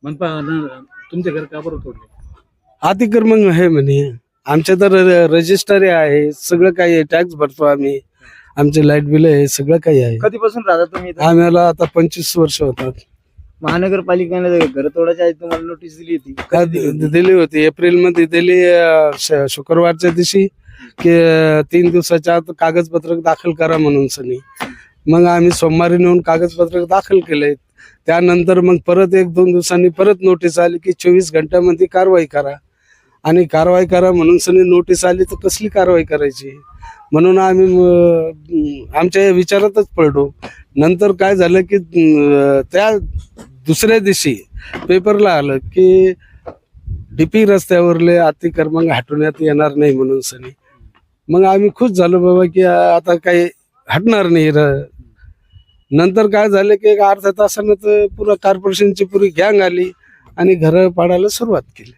तुमचे घर का बरं तोडले? अतिक्रमण आहे म्हणे. आमच्या तर रजिस्टरी आहे, सगळं काही आहे, टॅक्स भरतो आम्ही, आमचे लाईट बिल आहे, सगळं काही आहे. कधीपासून राहता तुम्ही इथं? आम्हाला आता 25 वर्ष होतात. महानगरपालिकेने घर तोडायच्या आधी तुम्हाला नोटीस दिली होती? का दिली होती? एप्रिल मध्ये दिली, शुक्रवारच्या दिवशी की 3 दिवसाच्या आत कागदपत्र दाखल करा म्हणून सनी. मग आम्ही सोमवारी नेऊन कागदपत्र दाखल केले. त्यानंतर मग परत 1-2 दिवसांनी परत नोटीस आली की 24 घंट्यामध्ये कारवाई करा. आणि कारवाई करा म्हणून सनी नोटीस आली तर कसली कारवाई करायची, म्हणून आम्ही आमच्या विचारातच पडलो. नंतर काय झालं की त्या दुसऱ्या दिवशी पेपरला आलं की डीपी रस्त्यावरले अतिक्रमण हटवण्यात येणार नाही म्हणून सनी. मग आम्ही खुश झालो बाबा की आता काही हटणार नाही. नंतर काय झालं की अर्ध्या तासानं तर पुरा कॉर्पोरेशनची पुरी गँग आली आणि घरं पाडायला सुरुवात केली.